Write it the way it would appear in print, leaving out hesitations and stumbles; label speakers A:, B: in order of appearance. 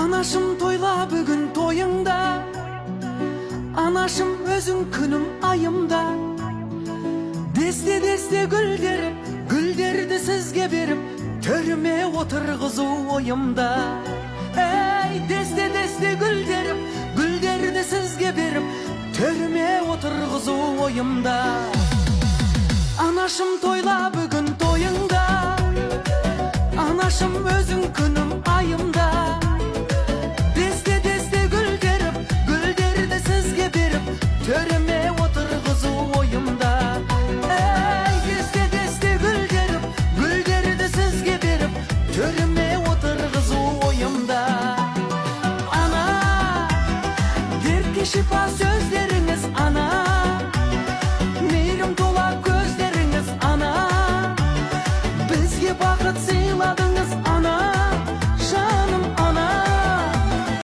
A: Anашım toyla bugün toyыңda, anашым өзің күнім айымда. Десте гүлдерді сізге беріп, төріме отырғызу ойымда. Ей, десте гүлдерді сізге беріп, төріме отырғызу ойымда. Анашым тойла бүгін тойыңда, анашым өзің күнім